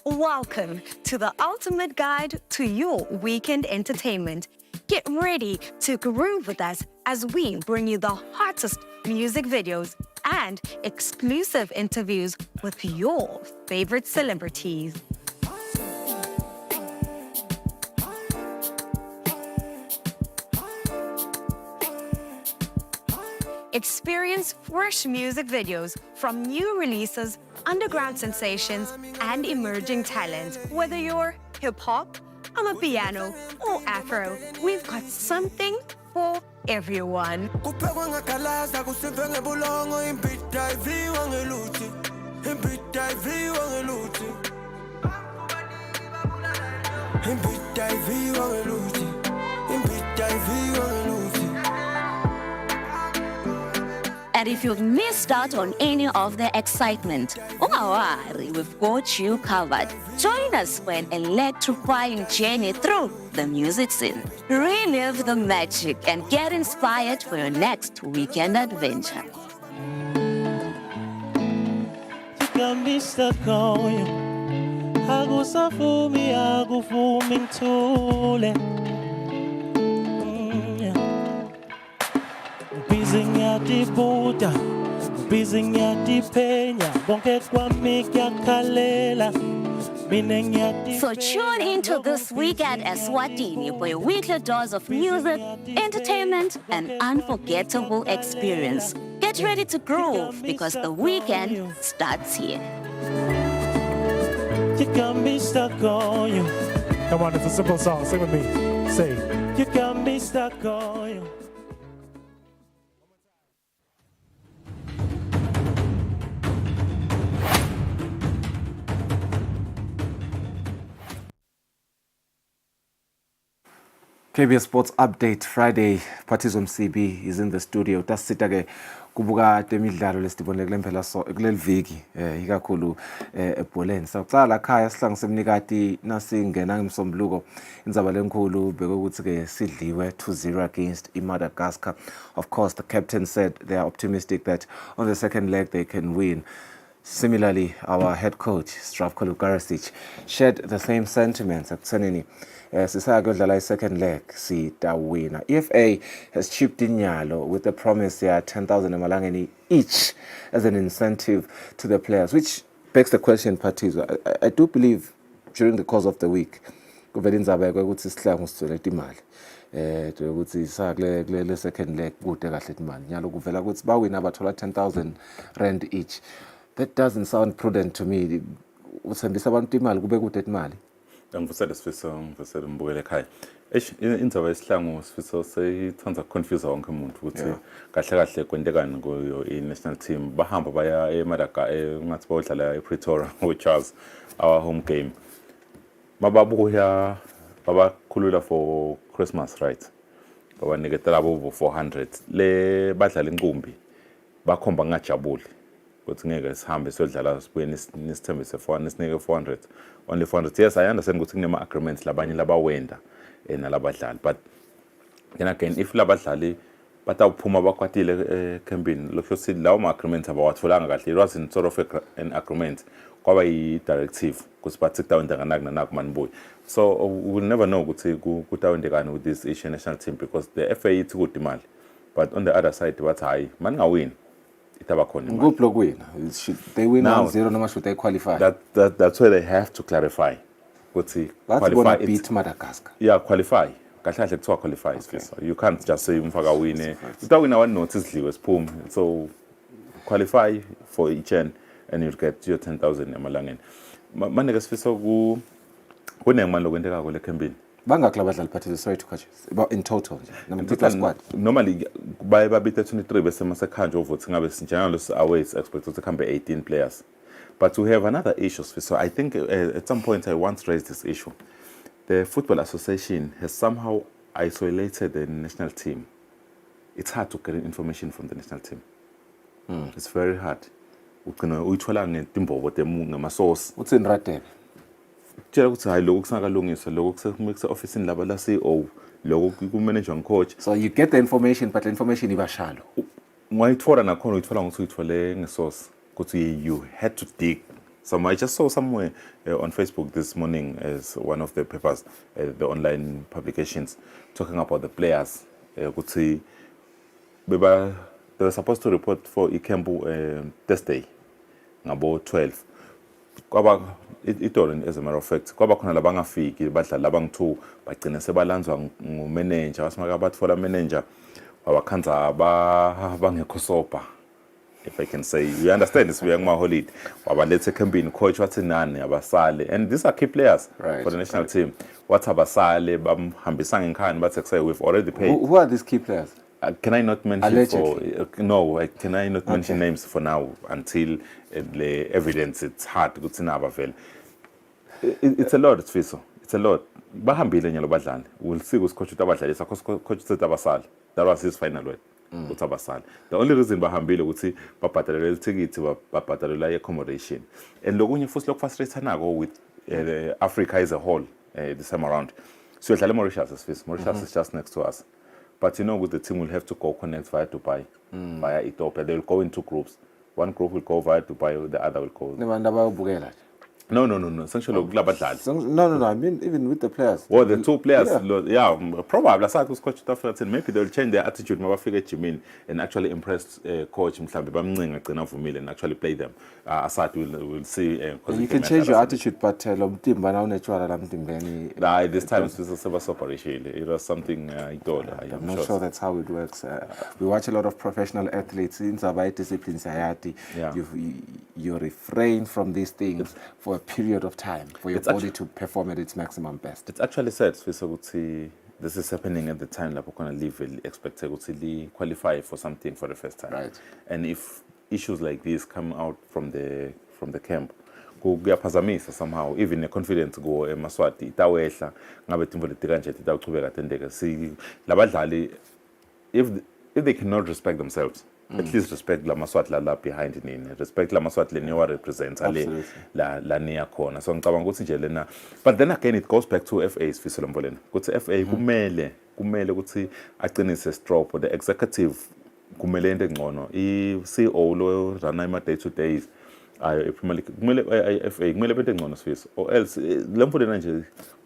Welcome to the ultimate guide to your weekend entertainment. Get ready to groove with us as we bring you the hottest music videos and exclusive interviews with your favorite celebrities. Experience fresh music videos from new releases, underground sensations, and emerging talent. Whether you're hip-hop, amapiano, or afro, we've got something for everyone. And if you've missed out on any of the excitement, don't worry, we've got you covered. Join us for an electrifying journey through the music scene. Relive the magic and get inspired for your next weekend adventure. So tune into This Week at Eswatini for your weekly dose of music, entertainment, and unforgettable experience. Get ready to groove because the weekend starts here. You got me stuck on you. Come on, it's a simple song. Sing with me. Say, you got me stuck on you. KBS Sports Update Friday. Patrice Msibi is in the studio. Tasita ke kubuka temidlalo lesibonile kule mphela so kuleli viki ikakhulu ebholeni. Sakuqala khaya sihlangu semnikati nasingena ngemsombuluko indzaba lenkulu bekuthi ke sidliwe 2-0 against Madagascar. Of course, the captain said they are optimistic that on the second leg they can win. Similarly, our head coach, Zdravko Lukarasic, shared the same sentiments at Tsenini. Sisayakudlala second leg, sitawina. EFA has chipped in Nyalo with the promise here 10,000 emalangeni each as an incentive to the players, which begs the question, Patrice. I do believe during the course of the week, kuvela indzaba yokuthi sihlangu sithole imali. Ukuthi sakule second leg kude kahle imali. Nyalo kuvela ukuthi bawina bathola 10,000 rand each. That doesn't sound prudent to me. Usembisa abantu imali kube kude imali. Ngivusele sifiso ngivusele mbukele ekhaya. Indzaba yesihlangu sifiso seyithanda confuse wonke umuntu ukuthi kahle kahle kwentekani kuyo i-national team bahamba baya eMadagascar ngathi bayodlala ePretoria with our home game. Mababuya babakhulula for Christmas, right? Babaniketela abo 400 le badlala inqumbi bakhomba ngajabuli. Ukuthi ngeke sihambe siyodlala sibuye nisithembise 400 nisinike 400 only 400. Yes, I understand ukuthi kunema agreements labanye labawenda nalabadlali, but then again if labadlali batawuphuma bakwatile ekhambini lokho sithi lawo ma-agreement abawatholanga kahle. It wasn't sort of an agreement, kwaba yi-directive ukuthi bathi kutawenda kanaki nanaki manibuyi. So we will never know ukuthi kutawendekani with this Asian national team because the FA ithi kude imali, but on the other side bathi hayi maningawini itaba khona imali. Nguphi lokuwina? Should they win 1-0 noma should they qualify? That's where they have to clarify ukuthi qualify beat Madagascar. Yeah, qualify. Kahle kahle kuthiwa qualify. So you can't just say umfaka wine. Utawina one notice sidliwe siphuma. So qualify for each end and you'll get your 10,000 emalangeni. Manje ke sifisa kunemali lokwenteka kule campaign. Bangakhi labadlali participate, sorry to cut you. About in total nje. Normally baye babithe 23 bese masekhanje uvothi ngabe sinjalo away expect ukuthi khambe 18 players. But we have another issue. So I think at some point I once raised this issue. The Football Association has somehow isolated the national team. It's hard to get information from the national team. It's very hard. Uyithola ngetimbobo ngama-source. What's in Ratebe? Tshela ukuthi hayi lokho kusangalungiswa, lokho kusemikisa officeini laba la CEO, lokho ku-manager nge-coach. So you get the information, but the information iba shallow. Ungayithola nakhona uyithola ngokuthi uyithole nge-source. You had to dig. I just saw somewhere on Facebook this morning as one of the papers, the online publications, talking about the players. They were supposed to report for Ikembu Thursday, about 12. It all, as a matter of fact, kwaba khona labangafiki badlali labang2 bagcina sebalanzwa ngumanager wasimaka batfola manager wabakhanza bangekho sopa. If I can say, you understand this, we are my holiday. Let's say campaign coach what's in Abasale, and these are key players for the national team. What's Abasale, Hambisang and Khan, but say we've already paid. Who are these key players? Can I not mention? Allegedly. Can I not mention names for now until the evidence? It's hard to go. It's a lot. It's a lot. Bahambile nyalo badlali. We'll see who's coach utabadlali. So coach Abasale. That was his final word. The only reason bahambile ukuthi babhadalele ticket babhadalele accommodation. And lokunye futhi lokufrustrate nako with Africa as a whole this time around. So Mauritius is just next to us. But you know, with the team will have to go connect via Dubai, via Ethiopia. They will go in two groups. One group will go via Dubai, the other will go. No. Essentially, no. I mean, even with the players. Well, the two players, yeah probably. Aside was coach Tafra, maybe they'll change their attitude. And actually impress coach and actually play them. Aside will see. You can change your attitude, but this time it's operation. It was something I told. I'm not sure that's how it works. We watch a lot of professional athletes in Zabai disciplines. You refrain from these things for a period of time for your body to perform at its maximum best. It's actually said this is happening at the time that we're going to leave expect to qualify for something for the first time. Right. And if issues like this come out from the camp, kuyaphazamisa somehow even the confidence go emaswati itawehla ngabe timvo letikanje itawuchubeka tendeka si labadlali if they cannot respect themselves. At least respect la maswati la behind nini, respect la maswati le niwa represents la niya khona. So ngicabanga ukuthi nje lena, but then again it goes back to FA's fisela mbolena ukuthi FA kumele ukuthi aqinise stroke the executive kumele into engcono I CEO lo rana ima day to days ayo ePremier League kumele FA kumele bente engcono sifisa or else lemfo lena nje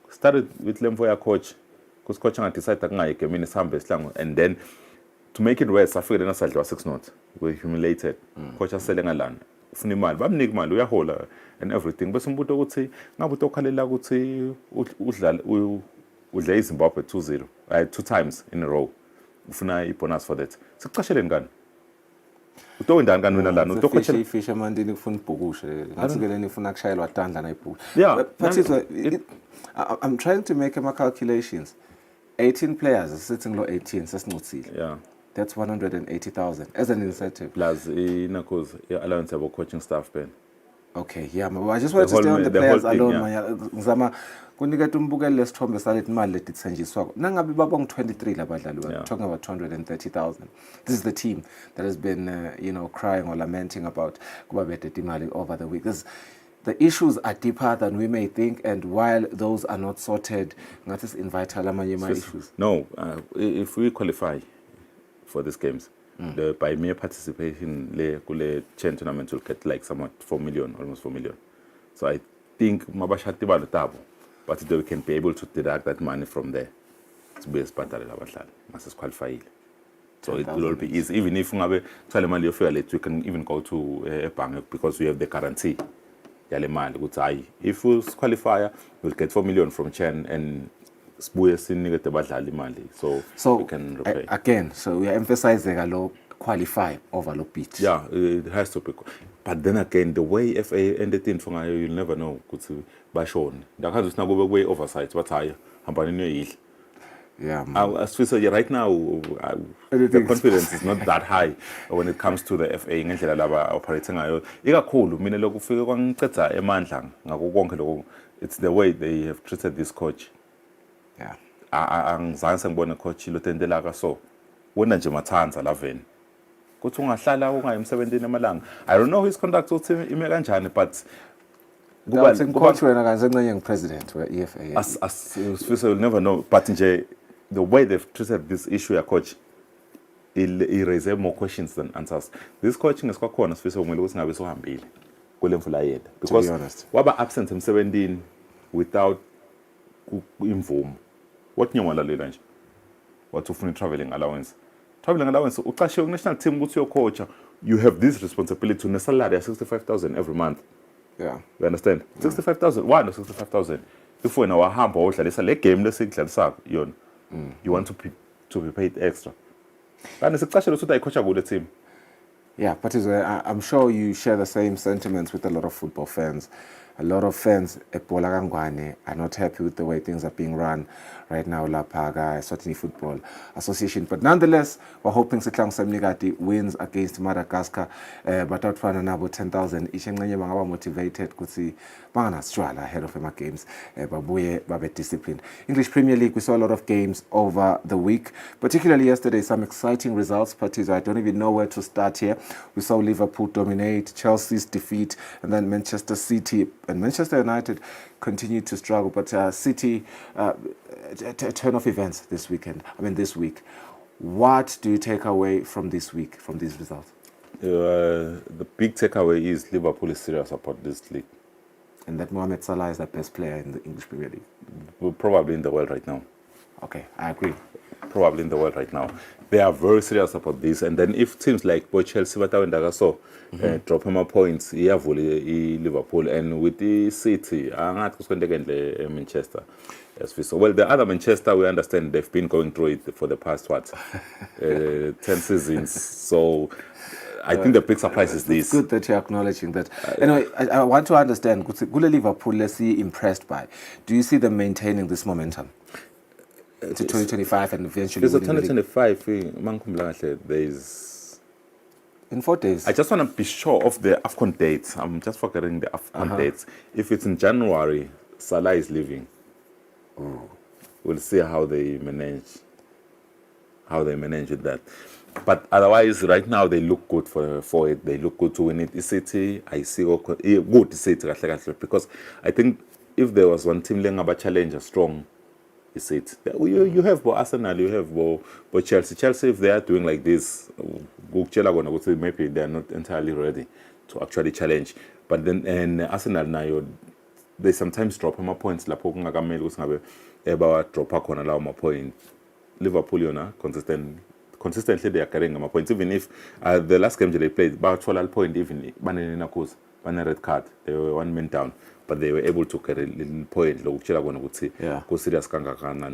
started with lemfo ya coach because coach anga decide akungayi gemini sihambe sihlango and then to make it worse, I figured in a 6 notes. We were humiliated. Coach is selling a land. Ufuna imali, bamnika imali uyahola and everything. But some people would say, ngabe utokhalela ukuthi udla iZimbabwe 2-0, 2 times in a row. Ufuna ibonus for that. Sikuqashele ngani? Utowindani ngani wena lana? Utokhalela ifisha mandini kufuna ibhukushe. Ngasikeleni ufuna kushayelwa tandla na ibhukushe. Yeah. I'm trying to make my calculations. 18 players are sitting low 18, sesinothile. Yeah. That's 180,000 as an incentive. Plus, allowance about coaching staff, Ben. Okay, yeah, but I just wanted to stay on the players alone. Ngizama kuniketa umbukeli lesithombe salethi imali letitsenjiswa. Nangabe babong 23 labadlali. We're talking about 230,000. This is the team that has been, crying or lamenting about kubabete imali over the week. The issues are deeper than we may think, and while those are not sorted, not as invite issues. No, if we qualify, for these games. By mere participation, the Chen tournament will get like somewhat 4 million, almost 4 million. So I think mabashati balotabo, but they can be able to deduct that money from there. To be especially abadlali, must qualify. So it will all be easy. Even if we can even go to a bank because we have the guarantee. If we qualify, we'll get 4 million from Chen and so we can repay. Again, so we are emphasizing a low qualify over low beat. Yeah, it has to be. But then again, the way FA ended things, you'll never know. Way oversight, but yeah, right now, the confidence is not that high when it comes to the FA operating. It's the way they have treated this coach. Yeah. Angizange sengibone coach lotendelaka so. Wena nje mathanza laveni. Kuthi ungahlala ungayemsebenzini emalanga. I don't know his conduct uthi ime kanjani but coach wena kanzencenye president we EFA. As you'll never know but nje the way they've treated this issue coach it raises more questions than answers. This coaching is kwakhona sifisa kumele ukuthi ngabe sohambile kule mfula yethu because waba absent emsebenzini without imvumo. What nyongalalela nje wathi ufuna traveling allowance uqashiwe national team ukuthi your coach you have this responsibility to salary 65,000 every month. Yeah, you understand? 65,000 why no 65,000 if wena wahamba udlalisa le game lesikudlalisako yona you want to be paid extra kanti siqashela ukuthi ayicoacha kule team. Yeah, but I'm sure you share the same sentiments with a lot of football fans. A lot of fans at Bola Kangwane are not happy with the way things are being run right now, Lapaga, Eswatini Football Association. But nonetheless, we're hoping Siklang Semnigati wins against Madagascar. But out for another 10,000. Ishenganye bangaba motivated kuti bangana strala ahead of Emma games. Babuye babe disciplined. English Premier League, we saw a lot of games over the week, particularly yesterday. Some exciting results. Parties, I don't even know where to start here. We saw Liverpool dominate, Chelsea's defeat, and then Manchester City and Manchester United continue to struggle. But City, a turn of events this weekend. This week. What do you take away from this week, from these results? The big takeaway is Liverpool is serious about this league. And that Mohamed Salah is the best player in the English Premier League? Well, probably in the world right now. Okay, I agree. Probably in the world right now. They are very serious about this. And then if teams like Chelsea, drop him a points, Liverpool, and with the City, Manchester. Well, the other Manchester, we understand they've been going through it for the past, 10 seasons. So I think the big surprise is this. It's good that you're acknowledging that. Anyway, I want to understand, Gule Liverpool, let's see, impressed by. Do you see them maintaining this momentum to 2025 and eventually? There's a 2025, there is... In 4 days. I just want to be sure of the AFCON dates. I'm just forgetting the AFCON dates. If it's in January, Salah is leaving. Ooh. We'll see how they manage with that. But otherwise, right now they look good for it. They look good to win it. City, I see good City because I think if there was one team laying about challenger strong, is it. You have Arsenal, you have Chelsea. Chelsea, if they are doing like this, maybe they are not entirely ready to actually challenge. But then and Arsenal now they sometimes drop more points. Drop more points. Liverpool, consistently they are carrying more points. Even if the last game they played, about 12 points, even red card, they were 1 man down, but they were able to carry a little point. Yeah.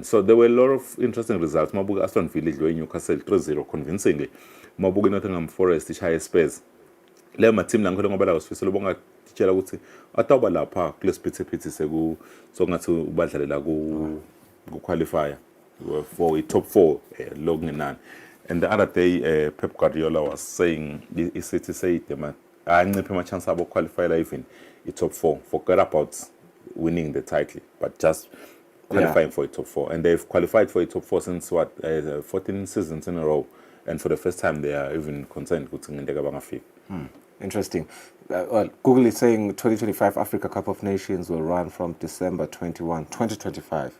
So there were a lot of interesting results. Mabuga Aston Villa, Newcastle 3-0 convincingly. Mabuga Nottingham Forest, high space. Lema team langkhona ngoba la usifisa lobonga titshela ukuthi atawuba lapha kule siphithi seku so ngathi ubadlalela ku qualifier for a top 4 lokungenani. And the other day Pep Guardiola was saying City said anciphe ama chance abo qualify even a top 4. Forget about winning the title but just qualifying for a top 4, and they've qualified for a top 4 since 14 seasons in a row. And for the first time, they are even concerned with the Interesting. Well, Google is saying 2025 Africa Cup of Nations will run from December 21, 2025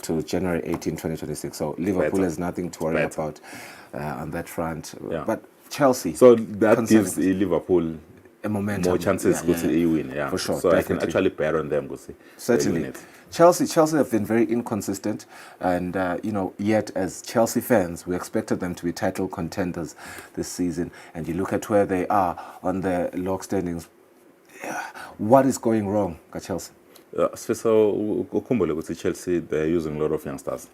to January 18, 2026. So Liverpool has nothing to worry about. on that front. Yeah. But Chelsea. So that gives Liverpool a momentum. more chances to win. Yeah, for sure. So definitely. I can actually bet on them. Certainly. Chelsea have been very inconsistent, and yet as Chelsea fans, we expected them to be title contenders this season. And you look at where they are on the log standings. What is going wrong at Chelsea? So Chelsea, they're using a lot of youngsters.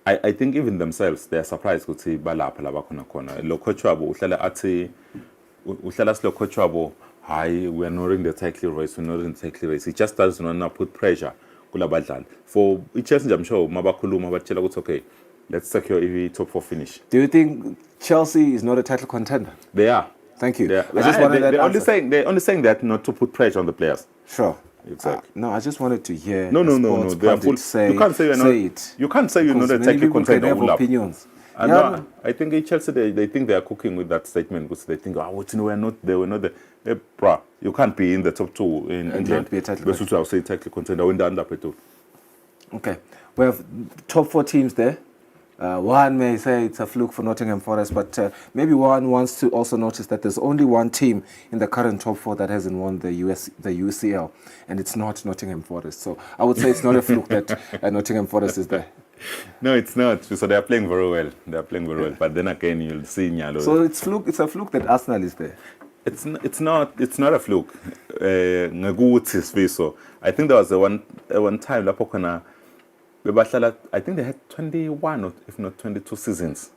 I think even themselves, they're surprised ukuthi balapha la bakhona khona. Lo coach wabo uhlala athi silo coach wabo, hayi, we are not in the title race, we're not in the title race. He just doesn't want to put pressure kula badlali. For Chelsea, I'm sure mabakhuluma batshela ukuthi okay, let's secure a top 4 finish. Do you think Chelsea is not a title contender? They are. Thank you. They're only saying that not to put pressure on the players. Sure. Exactly. No, I just wanted to hear. No. They are full. Say, you can't say you're not. it. You can't say you're not a title contender. Have opinions. No, I think in Chelsea they think they are cooking with that statement because they think, we're not. They were not the. Bruh, you can't be in the top 2 in England. Be a title contender. I'll say title contender when they're under petrol. Okay, we have top 4 teams there. One may say it's a fluke for Nottingham Forest, but maybe one wants to also notice that there's only one team in the current top 4 that hasn't won the UCL, and it's not Nottingham Forest. So I would say it's not a fluke that Nottingham Forest is there. No, it's not. So they're playing very well. But then again, you'll see Nyalo. So it's a fluke that Arsenal is there. It's not a fluke. I think there was one time I think they had 21 or if not 22 seasons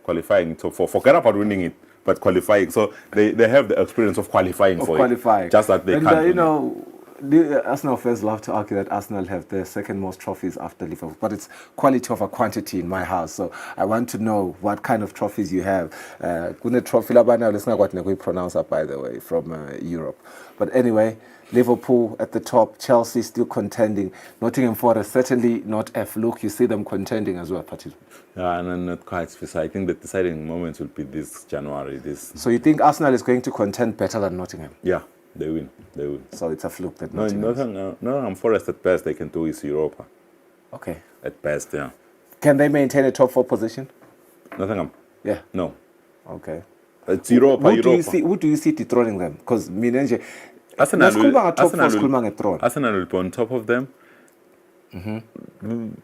qualifying top 4. Forget about winning it, but qualifying. So they have the experience of qualifying it. Just that they can't. The Arsenal fans love to argue that Arsenal have the second most trophies after Liverpool, but it's quality over quantity in my house. So I want to know what kind of trophies you have. Kune trophy labana, let's not what we pronounce that, by the way, from Europe. But anyway, Liverpool at the top, Chelsea still contending. Nottingham Forest certainly not a fluke. You see them contending as well, Patrick. Yeah, and not quite. I think the deciding moments will be this January. So you think Arsenal is going to contend better than Nottingham? Yeah. They win. So it's a fluke that Nottingham Forest at best they can do is Europa. Okay. At best, yeah. Can they maintain a top 4 position? Nottingham? Yeah. No. Okay. It's Europa. Who do you see dethroning them? Because Arsenal will be on top of them.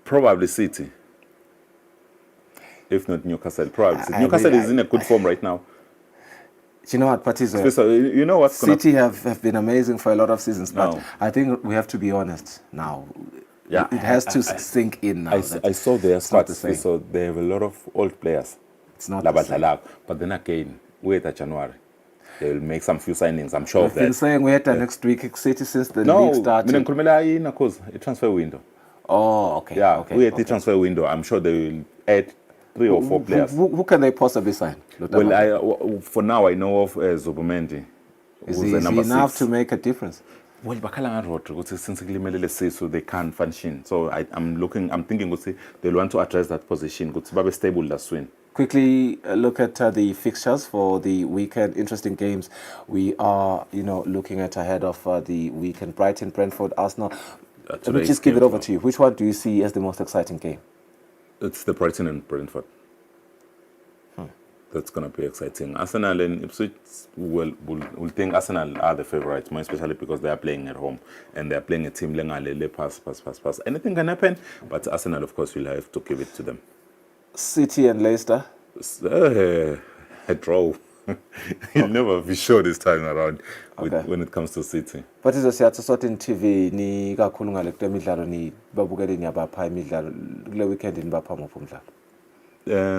Probably City. If not Newcastle, probably City. Newcastle is in a good form right now. You know what, Patizo? You know what? City have been amazing for a lot of seasons, but I think we have to be honest now. Yeah, it has to sink in now. I saw their stats. So they have a lot of old players. It's not the same. But then again, wait at January. They will make some few signings. I'm sure of that. I've been saying wait next week. City since the league started. No, a transfer window. Oh, okay. Yeah, we at the transfer window. I'm sure they will add 3 or 4 players. Who can they possibly sign? Well, for now I know of Zubimendi. Is he enough to make a difference? Well, so they can't function. So I'm thinking they'll want to address that position. Babe stable last win. Quickly look at the fixtures for the weekend. Interesting games we are, looking at ahead of the weekend. Brighton, Brentford, Arsenal. Let me just give it over to you. Which one do you see as the most exciting game? It's the Brighton and Brentford. That's going to be exciting. Arsenal and Ipswich will think Arsenal are the favourites, more especially because they are playing at home and they are playing a team Lengale, pass. Anything can happen, but Arsenal, of course, will have to give it to them. City and Leicester? A draw. You'll never be sure this time around when it comes to City. But it's a certain TV ni kakhulu ngale kule midlalo ni babukele ni abapha imidlalo kule weekend ni bapha mopho umdlalo.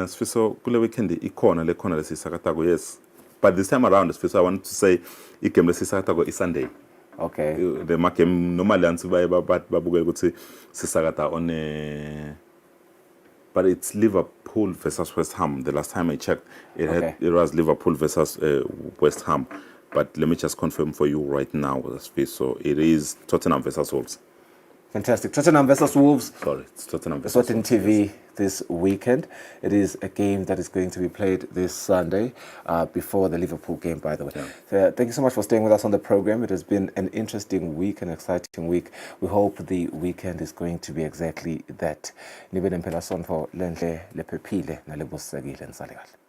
So kule weekend ikhona lesisakatago, yes. But this time around, I want to say igame lesisakatago is Sunday. Okay. The game normally babukele ukuthi sisakata on but it's Liverpool versus West Ham. The last time I checked, it was Liverpool versus West Ham. But let me just confirm for you right now. So it is Tottenham versus Wolves. Fantastic. Tottenham versus Wolves. Sorry, it's Tottenham versus Eswatini TV this weekend. It is a game that is going to be played this Sunday before the Liverpool game, by the way. Thank you so much for staying with us on the program. It has been an interesting week, an exciting week. We hope the weekend is going to be exactly that. Nibe nempela sonto lenhle lephephile nalebusakile nisalekahle.